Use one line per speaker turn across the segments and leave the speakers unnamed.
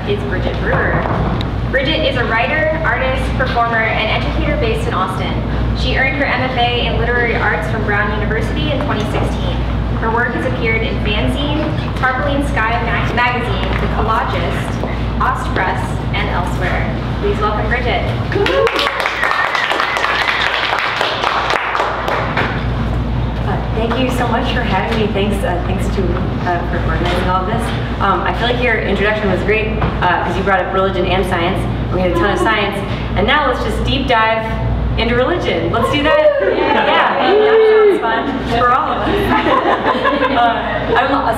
is Bridget Brewer. Bridget is a writer, artist, performer, and educator based in Austin. She earned her MFA in Literary Arts from Brown University in 2016. Her work has appeared in FANZINE, Tarpaulin Sky Magazine, The Collagist, Awst Press, and elsewhere. Please welcome Bridget.
Thank you so much for having me. Thanks to for organizing all of this. I feel like your introduction was great because you brought up religion and science. We had a ton of science, and now let's just deep dive into religion. Let's do that. Yeah, that sounds fun for all of us.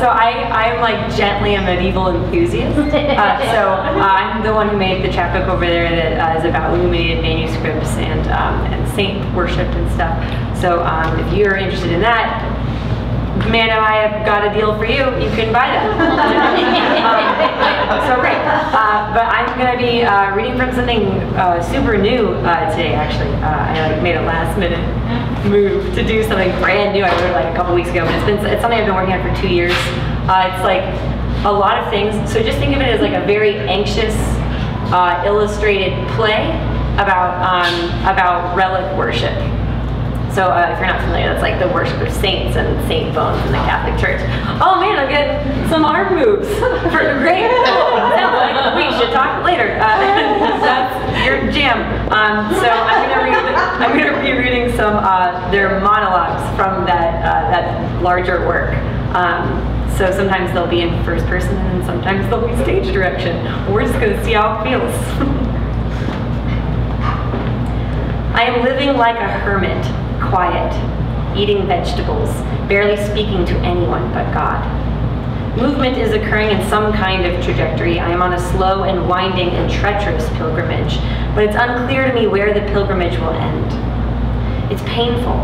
I'm like gently a medieval enthusiast. So I'm the one who made the chapbook over there that is about illuminated manuscripts and saint worship and stuff. So if you're interested in that, man, I have got a deal for you. You can buy that. So great. But I'm going to be reading from something super new today. Actually, I made a last-minute move to do something brand new. I wrote it like a couple weeks ago, but it's something I've been working on for 2 years. It's like a lot of things. So just think of it as like a very anxious, illustrated play about relic worship. So if you're not familiar, that's like the worship of saints and saint bones in the Catholic Church. Oh man, I'm getting some arm moves. Great. Sounds like we should talk later. That's your jam. So I'm gonna be reading some their monologues from that larger work. So sometimes they'll be in first person, and sometimes they'll be stage direction. We're just gonna see how it feels. I am living like a hermit. Quiet, eating vegetables, barely speaking to anyone but God. Movement is occurring in some kind of trajectory. I am on a slow and winding and treacherous pilgrimage, but it's unclear to me where the pilgrimage will end. It's painful.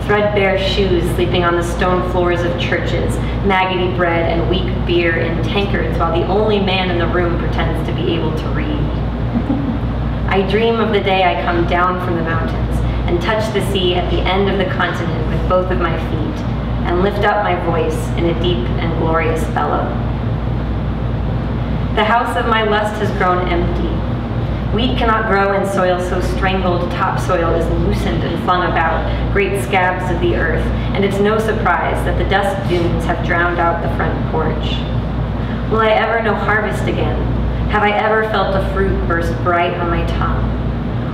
Threadbare shoes sleeping on the stone floors of churches, maggoty bread and weak beer in tankards while the only man in the room pretends to be able to read. I dream of the day I come down from the mountains and touch the sea at the end of the continent with both of my feet, and lift up my voice in a deep and glorious bellow. The house of my lust has grown empty. Wheat cannot grow in soil so strangled, topsoil is loosened and flung about, great scabs of the earth, and it's no surprise that the dust dunes have drowned out the front porch. Will I ever know harvest again? Have I ever felt a fruit burst bright on my tongue?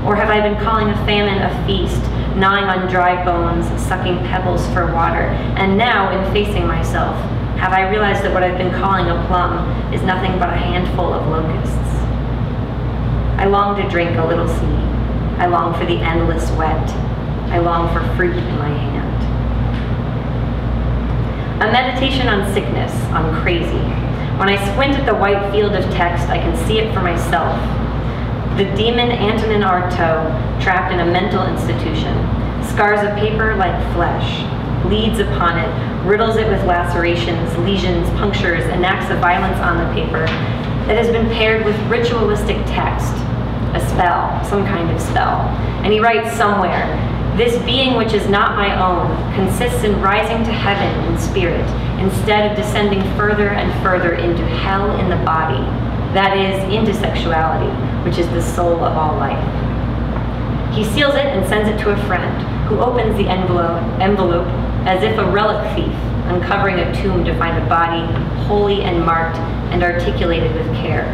Or have I been calling a famine a feast, gnawing on dry bones, sucking pebbles for water, and now, in facing myself, have I realized that what I've been calling a plum is nothing but a handful of locusts? I long to drink a little sea. I long for the endless wet. I long for fruit in my hand. A meditation on sickness, on crazy. When I squint at the white field of text, I can see it for myself. The demon Antonin Artaud, trapped in a mental institution, scars a paper like flesh, bleeds upon it, riddles it with lacerations, lesions, punctures, enacts a violence on the paper that has been paired with ritualistic text, a spell, some kind of spell. And he writes somewhere, "This being which is not my own consists in rising to heaven in spirit, instead of descending further and further into hell in the body, that is, into sexuality, which is the soul of all life." He seals it and sends it to a friend, who opens the envelope as if a relic thief, uncovering a tomb to find a body holy and marked and articulated with care.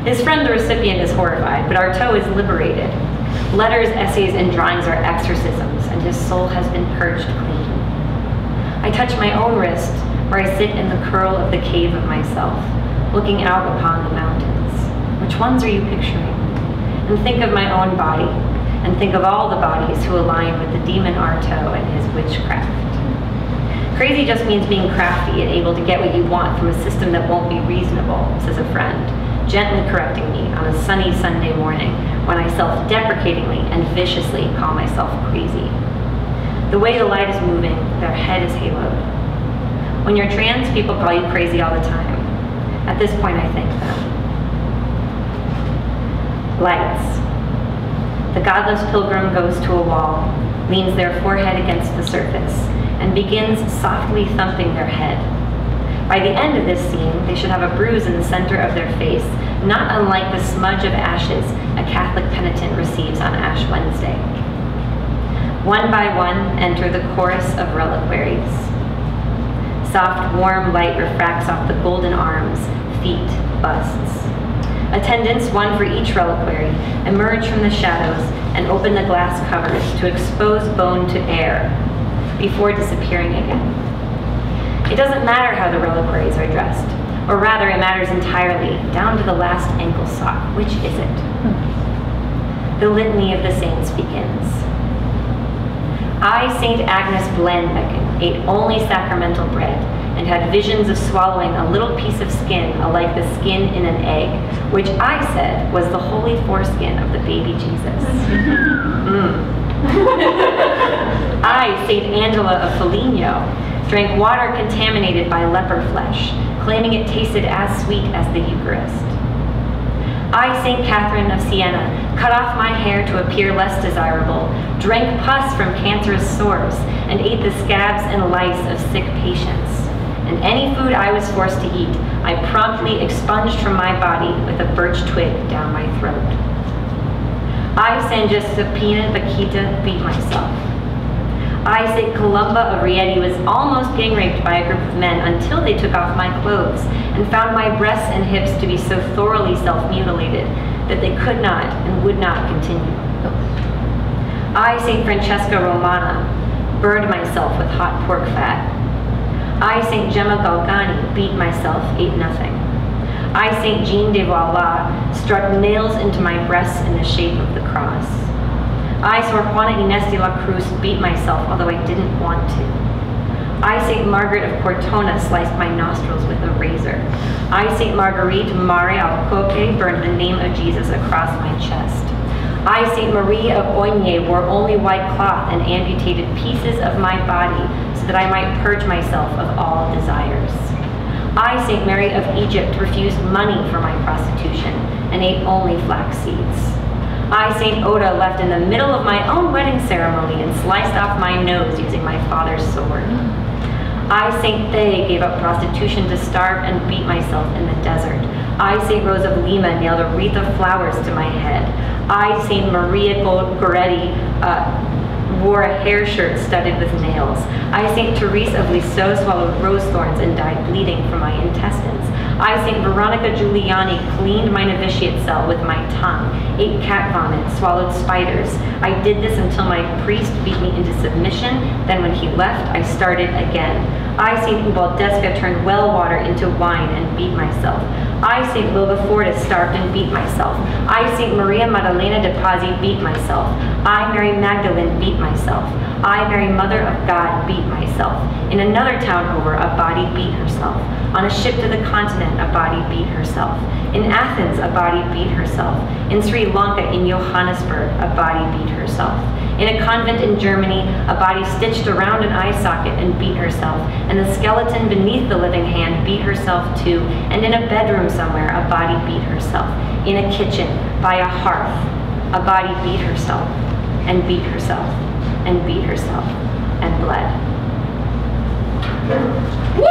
His friend, the recipient, is horrified, but Artaud is liberated. Letters, essays, and drawings are exorcisms, and his soul has been purged clean. I touch my own wrist, where I sit in the curl of the cave of myself, looking out upon the mountains. Which ones are you picturing? And think of my own body, and think of all the bodies who align with the demon Artaud and his witchcraft. Crazy just means being crafty and able to get what you want from a system that won't be reasonable, says a friend, gently correcting me on a sunny Sunday morning when I self-deprecatingly and viciously call myself crazy. The way the light is moving, their head is haloed. When you're trans, people call you crazy all the time. At this point, I thank them. Lights. The godless pilgrim goes to a wall, leans their forehead against the surface, and begins softly thumping their head. By the end of this scene, they should have a bruise in the center of their face, not unlike the smudge of ashes a Catholic penitent receives on Ash Wednesday. One by one enter the chorus of reliquaries. Soft, warm light refracts off the golden arms, feet, busts. Attendants, one for each reliquary, emerge from the shadows and open the glass covers to expose bone to air before disappearing again. It doesn't matter how the reliquaries are dressed, or rather it matters entirely, down to the last ankle sock. Which is it? The litany of the saints begins. I, St. Agnes Blandbecken, ate only sacramental bread, and had visions of swallowing a little piece of skin alike the skin in an egg, which I said was the holy foreskin of the baby Jesus. I, St. Angela of Foligno, drank water contaminated by leper flesh, claiming it tasted as sweet as the Eucharist. I, St. Catherine of Siena, cut off my hair to appear less desirable, drank pus from cancerous sores, and ate the scabs and lice of sick patients. And any food I was forced to eat, I promptly expunged from my body with a birch twig down my throat. I, San Giuseppina Bakhita, beat myself. I, St. Columba of Rieti, was almost gang raped by a group of men until they took off my clothes and found my breasts and hips to be so thoroughly self-mutilated that they could not and would not continue. I, St. Francesca Romana, burned myself with hot pork fat. I, St. Gemma Galgani, beat myself, ate nothing. I, St. Jean de Valois, struck nails into my breasts in the shape of the cross. I, Sor Juana Inés de la Cruz, beat myself, although I didn't want to. I, St. Margaret of Cortona, sliced my nostrils with a razor. I, St. Marguerite Mare Alcoque, burned the name of Jesus across my chest. I, St. Marie of Oigny, wore only white cloth and amputated pieces of my body so that I might purge myself of all desires. I, St. Mary of Egypt, refused money for my prostitution and ate only flax seeds. I, St. Oda, left in the middle of my own wedding ceremony and sliced off my nose using my father's sword. I, St. Thay, gave up prostitution to starve and beat myself in the desert. I, St. Rose of Lima, nailed a wreath of flowers to my head. I, St. Maria Goretti, wore a hair shirt studded with nails. I, St. Therese of Lisieux, swallowed rose thorns and died bleeding from my intestines. I, St. Veronica Giuliani, cleaned my novitiate cell with my tongue, ate cat vomit, swallowed spiders. I did this until my priest beat me into submission. Then when he left, I started again. I, St. Ubaldesca, turned well water into wine and beat myself. I, St. Wilberfortis, starved and beat myself. I, St. Maria Maddalena de Pazzi, beat myself. I, Mary Magdalene, beat myself. I, Mary Mother of God, beat myself. In another town over, a body beat herself. On a ship to the continent, a body beat herself. In Athens, a body beat herself. In Sri Lanka, in Johannesburg, a body beat herself. In a convent in Germany, a body stitched around an eye socket and beat herself, and the skeleton beneath the living hand beat herself too, and in a bedroom somewhere, a body beat herself. In a kitchen, by a hearth, a body beat herself, and beat herself, and beat herself, and bled.
Woo!